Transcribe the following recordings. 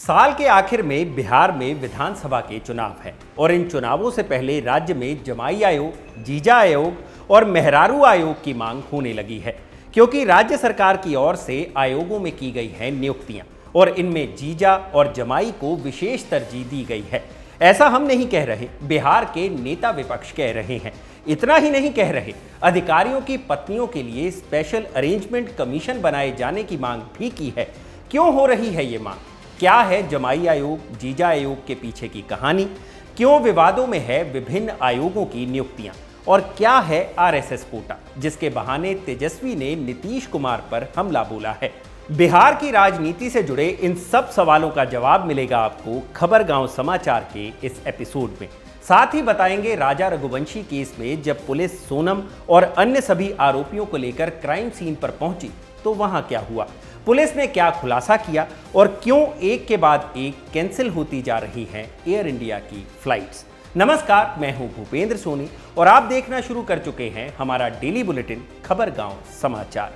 साल के आखिर में बिहार में विधानसभा के चुनाव हैं और इन चुनावों से पहले राज्य में जमाई आयोग, जीजा आयोग और मेहरारू आयोग की मांग होने लगी है, क्योंकि राज्य सरकार की ओर से आयोगों में की गई हैं नियुक्तियां और इनमें जीजा और जमाई को विशेष तरजीह दी गई है। ऐसा हम नहीं कह रहे, बिहार के नेता विपक्ष कह रहे हैं। इतना ही नहीं कह रहे, अधिकारियों की पत्नियों के लिए स्पेशल अरेंजमेंट कमीशन बनाए जाने की मांग भी की है। क्यों हो रही है ये मांग? क्या है जमाई आयोग, जीजा आयोग के पीछे की कहानी? क्यों विवादों में है विभिन्न आयोगों की नियुक्तियां? और क्या है आरएसएस कोटा, जिसके बहाने तेजस्वी ने नीतीश कुमार पर हमला बोला है? बिहार की राजनीति से जुड़े इन सब सवालों का जवाब मिलेगा आपको खबर गांव समाचार के इस एपिसोड में। साथ ही बताएंगे राजा रघुवंशी केस में जब पुलिस सोनम और अन्य सभी आरोपियों को लेकर क्राइम सीन पर पहुंची तो वहां क्या हुआ, पुलिस ने क्या खुलासा किया और क्यों एक के बाद एक कैंसिल होती जा रही हैं एयर इंडिया की फ्लाइट्स। नमस्कार, मैं हूं भूपेंद्र सोनी और आप देखना शुरू कर चुके हैं हमारा डेली बुलेटिन खबर गांव समाचार।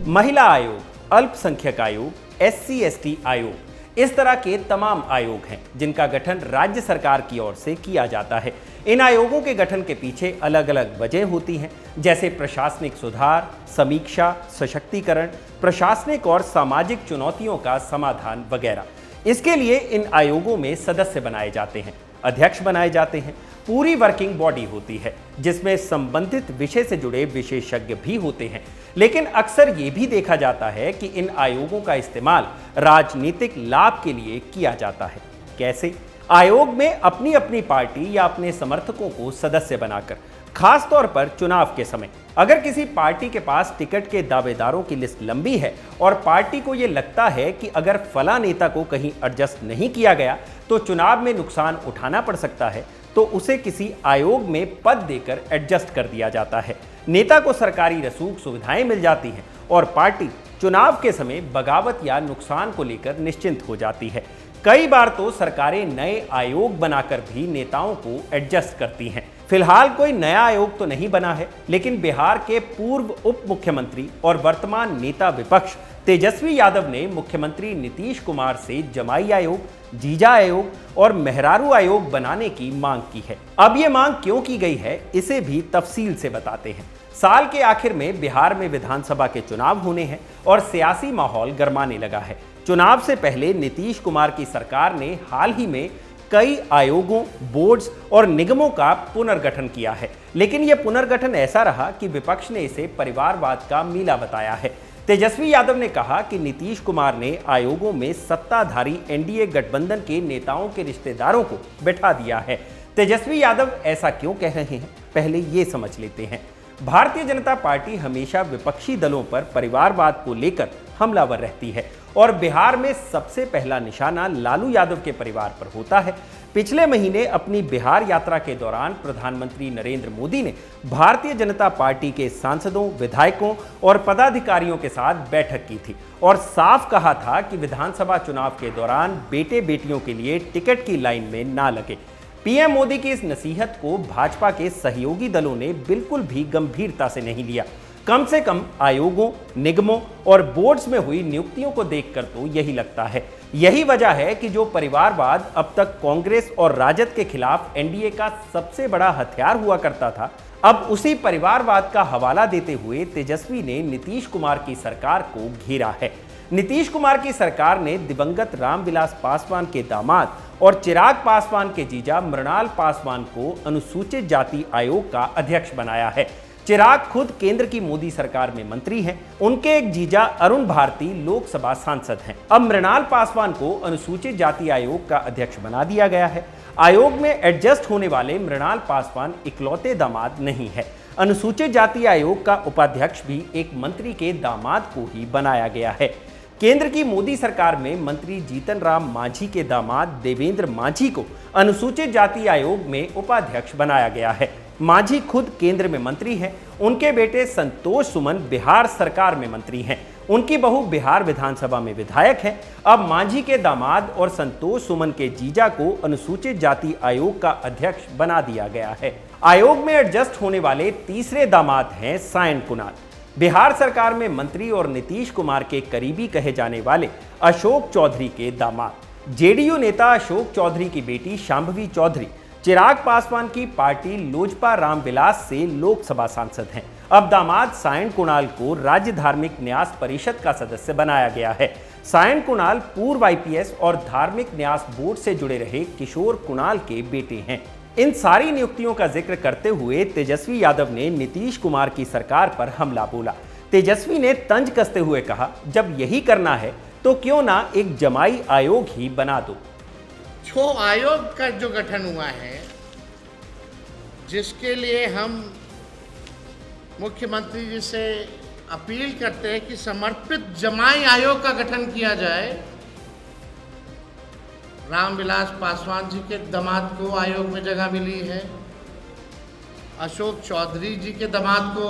महिला आयोग, अल्पसंख्यक आयोग, SC/ST आयोग, इस तरह के तमाम आयोग हैं जिनका गठन राज्य सरकार की ओर से किया जाता है। इन आयोगों के गठन के पीछे अलग अलग वजह होती हैं, जैसे प्रशासनिक सुधार, समीक्षा, सशक्तिकरण, प्रशासनिक और सामाजिक चुनौतियों का समाधान वगैरह। इसके लिए इन आयोगों में सदस्य बनाए जाते हैं, अध्यक्ष बनाए जाते हैं, पूरी वर्किंग बॉडी होती है जिसमें संबंधित विषय से जुड़े विशेषज्ञ भी होते हैं। लेकिन अक्सर ये भी देखा जाता है कि इन आयोगों का इस्तेमाल राजनीतिक लाभ के लिए किया जाता है। कैसे? आयोग में अपनी अपनी पार्टी या अपने समर्थकों को सदस्य बनाकर, खास तौर पर चुनाव के समय अगर किसी पार्टी के पास टिकट के दावेदारों की लिस्ट लंबी है और पार्टी को यह लगता है कि अगर फला नेता को कहीं एडजस्ट नहीं किया गया तो चुनाव में नुकसान उठाना पड़ सकता है, तो उसे किसी आयोग में पद देकर एडजस्ट कर दिया जाता है। नेता को सरकारी रसूख सुविधाएं मिल जाती हैं और पार्टी चुनाव के समय बगावत या नुकसान को लेकर निश्चिंत हो जाती है। कई बार तो सरकारें नए आयोग बनाकर भी नेताओं को एडजस्ट करती हैं। फिलहाल कोई नया आयोग तो नहीं बना है, लेकिन बिहार के पूर्व उप मुख्यमंत्री और वर्तमान नेता विपक्ष तेजस्वी यादव ने मुख्यमंत्री नीतीश कुमार से जमाई आयोग, जीजा आयोग और मेहरारू आयोग बनाने की मांग की है। अब ये मांग क्यों की गई है, इसे भी तफसील से बताते हैं। साल के आखिर में बिहार में विधानसभा के चुनाव होने हैं और सियासी माहौल गरमाने लगा है। चुनाव से पहले नीतीश कुमार की सरकार ने हाल ही में कई आयोगों, बोर्ड्स और निगमों का पुनर्गठन किया है, लेकिन यह पुनर्गठन ऐसा रहा कि विपक्ष ने इसे परिवारवाद का मीला बताया है। तेजस्वी यादव ने कहा कि नीतीश कुमार ने आयोगों में सत्ताधारी एनडीए गठबंधन के नेताओं के रिश्तेदारों को बैठा दिया है। तेजस्वी यादव ऐसा क्यों कह रहे हैं, पहले ये समझ लेते हैं। भारतीय जनता पार्टी हमेशा विपक्षी दलों पर परिवारवाद को लेकर हमलावर रहती है और बिहार में सबसे पहला निशाना लालू यादव के परिवार पर होता है। पिछले महीने अपनी बिहार यात्रा के दौरान प्रधानमंत्री नरेंद्र मोदी ने भारतीय जनता पार्टी के सांसदों, विधायकों और पदाधिकारियों के साथ बैठक की थी और साफ कहा था कि विधानसभा चुनाव के दौरान बेटे बेटियों के लिए टिकट की लाइन में ना लगे। पीएम मोदी की इस नसीहत को भाजपा के सहयोगी दलों ने बिल्कुल भी गंभीरता से नहीं लिया। कम से कम आयोगों, निगमों और बोर्ड्स में हुई नियुक्तियों को देखकर तो यही लगता है। यही वजह है कि जो परिवारवाद अब तक कांग्रेस और राजद के खिलाफ एनडीए का सबसे बड़ा हथियार हुआ करता था, अब उसी परिवारवाद का हवाला देते हुए तेजस्वी ने नीतीश कुमार की सरकार को घेरा है। नीतीश कुमार की सरकार ने दिवंगत रामविलास पासवान के दामाद और चिराग पासवान के जीजा मृणाल पासवान को अनुसूचित जाति आयोग का अध्यक्ष बनाया है। चिराग खुद केंद्र की मोदी सरकार में मंत्री हैं। उनके एक जीजा अरुण भारती लोकसभा सांसद हैं। अब मृणाल पासवान को अनुसूचित जाति आयोग का अध्यक्ष बना दिया गया है। आयोग में एडजस्ट होने वाले मृणाल पासवान इकलौते दामाद नहीं है। अनुसूचित जाति आयोग का उपाध्यक्ष भी एक मंत्री के दामाद को ही बनाया गया है। केंद्र की मोदी सरकार में मंत्री जीतन राम मांझी के दामाद देवेंद्र मांझी को अनुसूचित जाति आयोग में उपाध्यक्ष बनाया गया है। मांझी खुद केंद्र में मंत्री हैं। उनके बेटे संतोष सुमन बिहार सरकार में मंत्री हैं। उनकी बहू बिहार विधानसभा में विधायक हैं। अब मांझी के दामाद और संतोष सुमन के जीजा को अनुसूचित जाति आयोग का अध्यक्ष बना दिया गया है। आयोग में एडजस्ट होने वाले तीसरे दामाद हैं सायन कुणाल। बिहार सरकार में मंत्री और नीतीश कुमार के करीबी कहे जाने वाले अशोक चौधरी के दामाद। जेडीयू नेता अशोक चौधरी की बेटी शांभवी चौधरी चिराग पासवान की पार्टी लोजपा रामविलास से लोकसभा सांसद हैं। अब दामाद सायन कुणाल को राज्य धार्मिक न्यास परिषद का सदस्य बनाया गया है। सायन कुणाल पूर्व आईपीएस और धार्मिक न्यास बोर्ड से जुड़े रहे किशोर कुणाल के बेटे हैं। इन सारी नियुक्तियों का जिक्र करते हुए तेजस्वी यादव ने नीतीश कुमार की सरकार पर हमला बोला। तेजस्वी ने तंज कसते हुए कहा, जब यही करना है तो क्यों ना एक जमाई आयोग ही बना दो। छो आयोग का जो गठन हुआ है, जिसके लिए हम मुख्यमंत्री जी से अपील करते हैं कि समर्पित जमाई आयोग का गठन किया जाए। रामविलास पासवान जी के दामाद को आयोग में जगह मिली है, अशोक चौधरी जी के दामाद को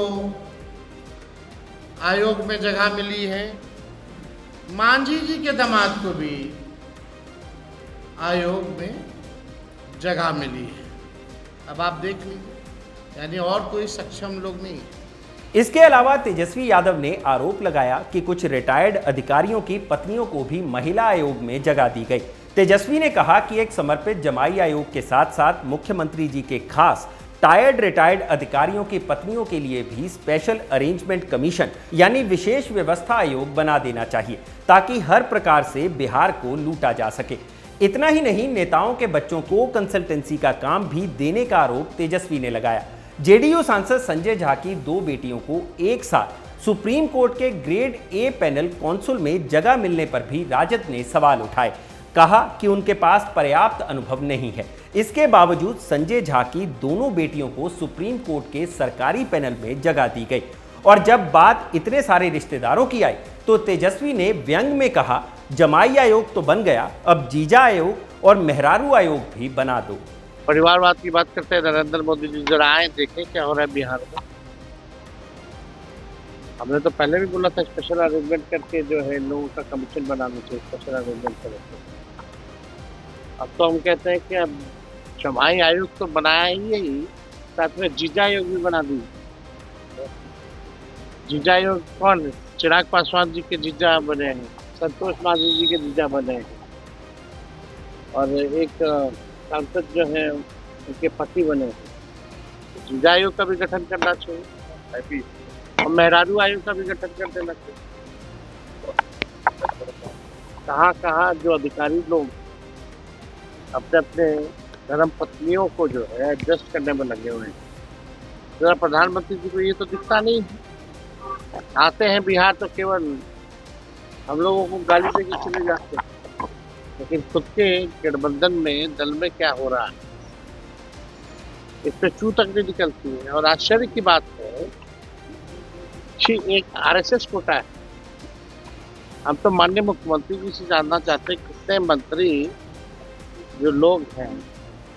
आयोग में जगह मिली है, मांझी जी के दामाद को भी आयोग में जगह मिली है। अब आप देख लीजिए, यानी और कोई सक्षम लोग नहीं है। इसके अलावा तेजस्वी यादव ने आरोप लगाया कि कुछ रिटायर्ड अधिकारियों की पत्नियों को भी महिला आयोग में जगह दी गई। तेजस्वी ने कहा कि एक समर्पित जमाई आयोग के साथ साथ मुख्यमंत्री जी के खास रिटायर्ड अधिकारियों की पत्नियों के लिए भी स्पेशल अरेंजमेंट कमीशन यानी विशेष व्यवस्था आयोग बना देना चाहिए, ताकि हर प्रकार से बिहार को लूटा जा सके। इतना ही नहीं, नेताओं के बच्चों को कंसल्टेंसी का काम भी देने का आरोप तेजस्वी ने लगाया। जेडीयू सांसद संजय झा की 2 बेटियों को एक साथ सुप्रीम कोर्ट के ग्रेड ए पैनल कौंसिल में जगह मिलने पर भी राजद ने सवाल उठाए। कहा कि उनके पास पर्याप्त अनुभव नहीं है। इसके बावजूद संजय झा की दोनों बेटियों को सुप्रीम कोर्ट के सरकारी पैनल में जगह दी गई। और जब बात इतने सारे रिश्तेदारों की आई तो तेजस्वी ने व्यंग में कहा, जमाई आयोग तो बन गया, अब जीजा आयोग और मेहरारू आयोग भी बना दो। परिवारवाद की बात करते हैं नरेंद्र मोदी जी, जरा आए देखें क्या हो रहा है बिहार में। हमने तो पहले भी बोला था स्पेशल अरेंजमेंट करके जो है लोगों का कमीशन बनाना चाहिए, स्पेशल अरेंजमेंट करके। अब तो हम कहते हैं कि अब जमाई आयोग तो बनाया ही है, साथ में जीजा आयोग भी बना दी। जीजा आयोग कौन? चिराग पासवान जी के जीजा बने हैं, संतोष मांझी जी के जीजा बने हैं, और एक सांसद जो है उनके पति बने हैं। जीजा आयोग का भी गठन करना चाहिए और मेहरारू आयोग का भी गठन कर देना चाहिए। कहाँ जो अधिकारी लोग अपने अपने धर्म पत्नियों को जो है एडजस्ट करने में लगे हुए हैं, जरा प्रधानमंत्री जी को ये तो दिखता नहीं है। आते हैं बिहार तो केवल हम लोगों को गाली देके चले जाते हैं, लेकिन खुद के गठबंधन में दल में क्या हो रहा है इस पे चू तक नहीं निकलती है। और आश्चर्य की बात है कि एक आरएसएस कोटा है। हम तो माननीय मुख्यमंत्री जी से जानना चाहते हैं कितने मंत्री जो लोग हैं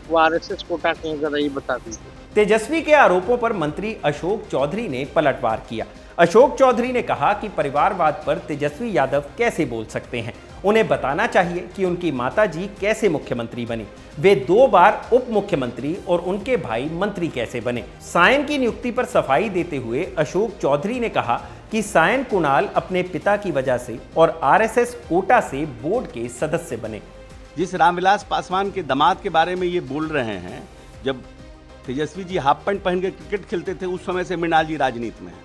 वो आरएसएस कोटा के हैं, जरा ये बता दीजिए। तेजस्वी के आरोपों पर मंत्री अशोक चौधरी ने पलटवार किया। अशोक चौधरी ने कहा कि परिवारवाद पर तेजस्वी यादव कैसे बोल सकते हैं। उन्हें बताना चाहिए कि उनकी माताजी कैसे मुख्यमंत्री बनी, वे 2 बार उप मुख्यमंत्री और उनके भाई मंत्री कैसे बने। सायन की नियुक्ति पर सफाई देते हुए अशोक चौधरी ने कहा कि सायन कुणाल अपने पिता की वजह से और आरएसएस कोटा से बोर्ड के सदस्य बने। जिस रामविलास पासवान के दामाद के बारे में ये बोल रहे हैं, जब तेजस्वी जी हाफ पैंट पहन के क्रिकेट खेलते थे उस समय से मृणाल जी राजनीति में है।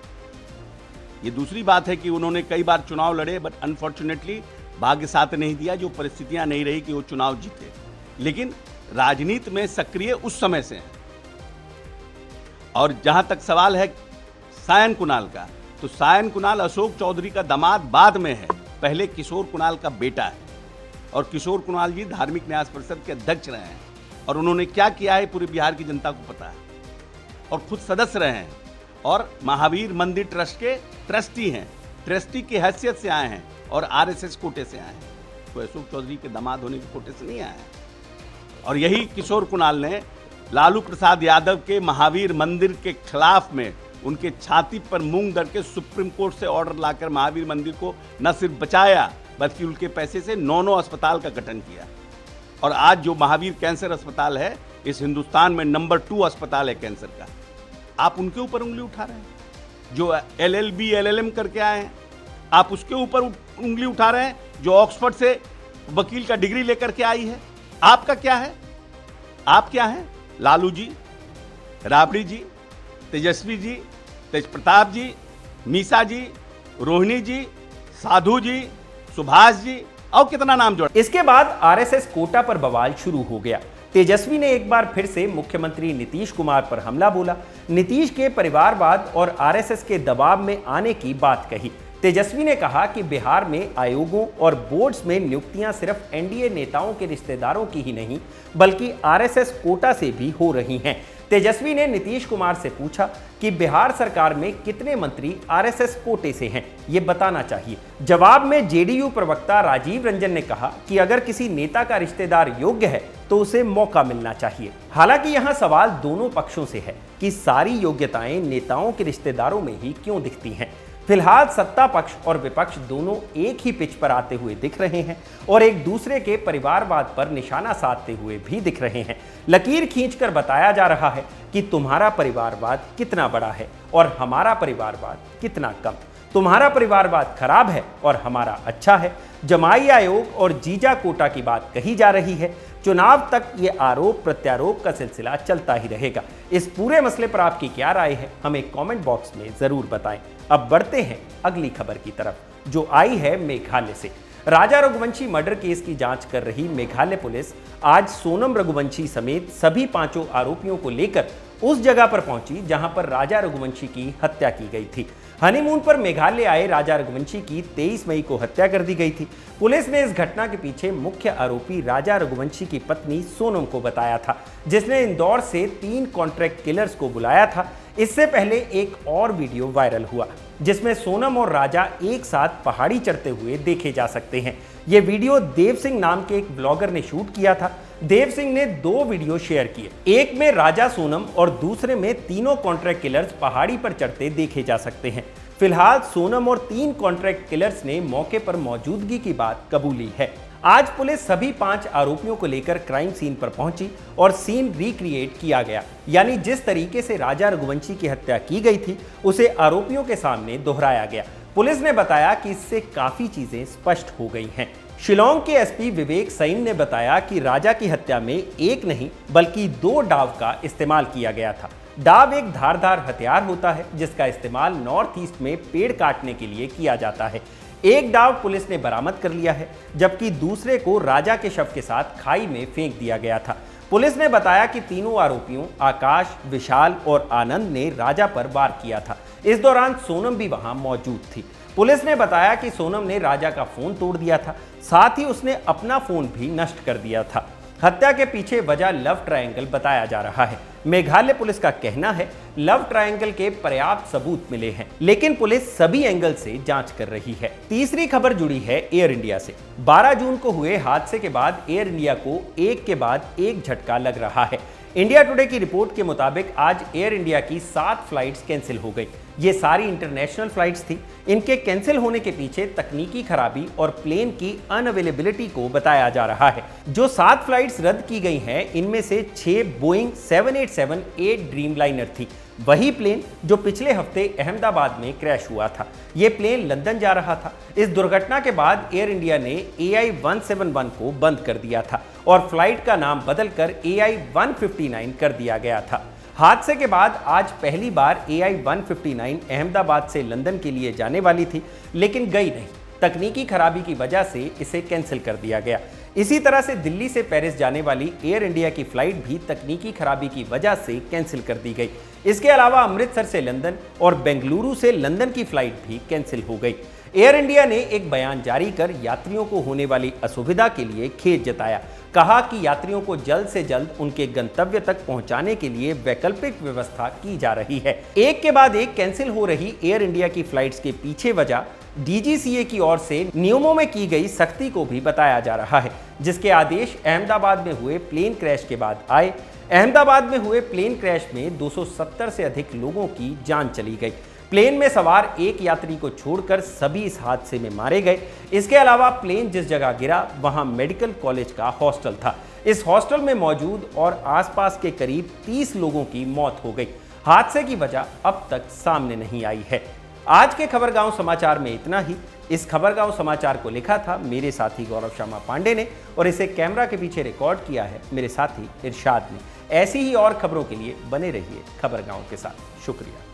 ये दूसरी बात है कि उन्होंने कई बार चुनाव लड़े, बट अनफॉर्चुनेटली भाग्य साथ नहीं दिया, जो परिस्थितियां नहीं रही कि वो चुनाव जीते, लेकिन राजनीति में सक्रिय उस समय से हैं। और जहां तक सवाल है सायन कुणाल का, तो सायन कुणाल अशोक चौधरी का दामाद बाद में है, पहले किशोर कुणाल का बेटा है। और किशोर कुणाल जी धार्मिक न्यास परिषद के अध्यक्ष रहे हैं, और उन्होंने क्या किया है पूरे बिहार की जनता को पता है, और खुद सदस्य रहे हैं, और महावीर मंदिर ट्रस्ट के ट्रस्टी हैं, ट्रस्टी की हैसियत से आए हैं, और आरएसएस कोटे से आए हैं। कोई अशोक चौधरी के दामाद होने के कोटे से नहीं आए हैं। और यही किशोर कुणाल ने लालू प्रसाद यादव के महावीर मंदिर के खिलाफ में उनके छाती पर मूंग दर के सुप्रीम कोर्ट से ऑर्डर लाकर महावीर मंदिर को न सिर्फ बचाया, बल्कि उनके पैसे से 9 अस्पताल का गठन किया। और आज जो महावीर कैंसर अस्पताल है, इस हिंदुस्तान में नंबर 2 अस्पताल है कैंसर का। आप उनके ऊपर उंगली उठा रहे हैं। जो LLB LLM करके आए हैं, आप उसके ऊपर उंगली उठा रहे हैं। जो ऑक्सफोर्ड से वकील का डिग्री लेकर के आई है। आपका क्या है? आप क्या हैं? लालू जी, राबड़ी जी, तेजस्वी जी, तेज प्रताप जी, मीसा जी, रोहिणी जी, साधु जी, सुभाष जी और कितना नाम जोड़ा। इसके बाद आरएसएस कोटा पर बवाल शुरू हो गया। तेजस्वी ने एक बार फिर से मुख्यमंत्री नीतीश कुमार पर हमला बोला, नीतीश के परिवारवाद और आरएसएस के दबाव में आने की बात कही। तेजस्वी ने कहा कि बिहार में आयोगों और बोर्ड्स में नियुक्तियां सिर्फ एनडीए नेताओं के रिश्तेदारों की ही नहीं बल्कि आरएसएस कोटा से भी हो रही हैं। तेजस्वी ने नीतीश कुमार से पूछा कि बिहार सरकार में कितने मंत्री आरएसएस कोटे से हैं, ये बताना चाहिए। जवाब में जेडीयू प्रवक्ता राजीव रंजन ने कहा कि अगर किसी नेता का रिश्तेदार योग्य है तो उसे मौका मिलना चाहिए। हालांकि यहां सवाल दोनों पक्षों से है कि सारी योग्यताएं नेताओं के रिश्तेदारों में ही क्यों दिखती हैं। फिलहाल सत्ता पक्ष और विपक्ष दोनों एक ही पिच पर आते हुए दिख रहे हैं और एक दूसरे के परिवारवाद पर निशाना साधते हुए भी दिख रहे हैं। लकीर खींचकर बताया जा रहा है कि तुम्हारा परिवारवाद कितना बड़ा है और हमारा परिवारवाद कितना कम। तुम्हारा परिवारवाद खराब है और हमारा अच्छा है। जमाई आयोग और जीजा कोटा की बात कही जा रही है। चुनाव तक ये आरोप प्रत्यारोप का सिलसिला चलता ही रहेगा। इस पूरे मसले पर आपकी क्या राय है, हमें कमेंट बॉक्स में जरूर बताएं। अब बढ़ते हैं अगली खबर की तरफ, जो आई है मेघालय से। राजा रघुवंशी मर्डर केस की जांच कर रही मेघालय पुलिस आज सोनम रघुवंशी समेत सभी 5 आरोपियों को लेकर उस जगह पर पहुंची जहां पर राजा रघुवंशी की हत्या की गई थी। हनीमून पर मेघालय आए राजा रघुवंशी की 23 मई को हत्या कर दी गई थी। पुलिस ने इस घटना के पीछे मुख्य आरोपी राजा रघुवंशी की पत्नी सोनम को बताया था, जिसने इंदौर से 3 कॉन्ट्रैक्ट किलर्स को बुलाया था। इससे पहले एक और वीडियो वायरल हुआ जिसमें सोनम और राजा एक साथ पहाड़ी चढ़ते हुए देखे जा सकते हैं। ये वीडियो देव सिंह नाम के एक ब्लॉगर ने शूट किया था। देव सिंह ने 2 वीडियो शेयर किए, एक में राजा सोनम और दूसरे में तीनों कॉन्ट्रैक्ट किलर्स पहाड़ी पर चढ़ते देखे जा सकते हैं। फिलहाल सोनम और 3 कॉन्ट्रैक्ट किलर्स ने मौके पर मौजूदगी की बात कबूली है। आज पुलिस सभी 5 आरोपियों को लेकर क्राइम सीन पर पहुंची और सीन रिक्रिएट किया गया, यानी जिस तरीके से राजा रघुवंशी की हत्या की गई थी उसे आरोपियों के सामने दोहराया गया। पुलिस ने बताया कि इससे काफी चीजें स्पष्ट हो गई हैं। शिलोंग के एसपी विवेक सैन ने बताया कि राजा की हत्या में एक नहीं बल्कि 2 डाव का इस्तेमाल किया गया था। डाव एक धारदार हथियार होता है जिसका इस्तेमाल नॉर्थ ईस्ट में पेड़ काटने के लिए किया जाता है। एक डाव पुलिस ने बरामद कर लिया है जबकि दूसरे को राजा के शव के साथ खाई में फेंक दिया गया था। पुलिस ने बताया कि तीनों आरोपियों आकाश, विशाल और आनंद ने राजा पर वार किया था। इस दौरान सोनम भी वहां मौजूद थी। पुलिस ने बताया कि सोनम ने राजा का फोन तोड़ दिया था, साथ ही उसने अपना फोन भी नष्ट कर दिया था। हत्या के पीछे वजह लव ट्रायंगल बताया जा रहा है। मेघालय पुलिस का कहना है लव ट्रायंगल के पर्याप्त सबूत मिले हैं, लेकिन पुलिस सभी एंगल से जांच कर रही है। तीसरी खबर जुड़ी है एयर इंडिया से। 12 जून को हुए हादसे के बाद एयर इंडिया को एक के बाद एक झटका लग रहा है। इंडिया टुडे की रिपोर्ट के मुताबिक आज एयर इंडिया की 7 फ्लाइट्स कैंसिल हो गई। ये सारी इंटरनेशनल फ्लाइट्स थी। इनके कैंसिल होने के पीछे तकनीकी खराबी और प्लेन की अनअवेलेबिलिटी को बताया जा रहा है। जो 7 फ्लाइट्स रद्द की गई हैं, इनमें से 6 बोइंग 787-8 ड्रीमलाइनर थी, वही प्लेन जो पिछले हफ्ते अहमदाबाद में क्रैश हुआ था। यह प्लेन लंदन जा रहा था। इस दुर्घटना के बाद एयर इंडिया ने AI-171 को बंद कर दिया था और फ्लाइट का नाम बदलकर AI-159 कर दिया गया था। हादसे के बाद आज पहली बार AI-159 अहमदाबाद से लंदन के लिए जाने वाली थी, लेकिन गई नहीं। तकनीकी खराबी की वजह से इसे कैंसिल कर दिया गया। इसी तरह से दिल्ली से पेरिस जाने वाली एयर इंडिया की फ्लाइट भी तकनीकी खराबी की वजह से कैंसिल कर दी गई। इसके अलावा अमृतसर से लंदन और बेंगलुरु से लंदन की फ्लाइट भी कैंसिल हो गई। एयर इंडिया ने एक बयान जारी कर यात्रियों को होने वाली असुविधा के लिए खेद जताया। कहा कि यात्रियों को जल्द से जल्द उनके गंतव्य तक पहुंचाने के लिए वैकल्पिक व्यवस्था की जा रही है। एक के बाद एक कैंसिल हो रही एयर इंडिया की फ्लाइट्स के पीछे वजह DGCA की ओर से नियमों में की गई सख्ती को भी बताया जा रहा है, जिसके आदेश अहमदाबाद में हुए प्लेन क्रैश के बाद आए। अहमदाबाद में हुए प्लेन क्रैश में 270 से अधिक लोगों की जान चली गई। प्लेन में सवार एक यात्री को छोड़कर सभी इस हादसे में मारे गए। इसके अलावा प्लेन जिस जगह गिरा वहां मेडिकल कॉलेज का हॉस्टल था। इस हॉस्टल में मौजूद और आसपास के करीब 30 लोगों की मौत हो गई। हादसे की वजह अब तक सामने नहीं आई है। आज के खबरगांव समाचार में इतना ही। इस खबरगांव समाचार को लिखा था मेरे साथी गौरव शर्मा पांडे ने और इसे कैमरा के पीछे रिकॉर्ड किया है मेरे साथी इरशाद ने। ऐसी ही और खबरों के लिए बने रहिए खबरगांव के साथ। शुक्रिया।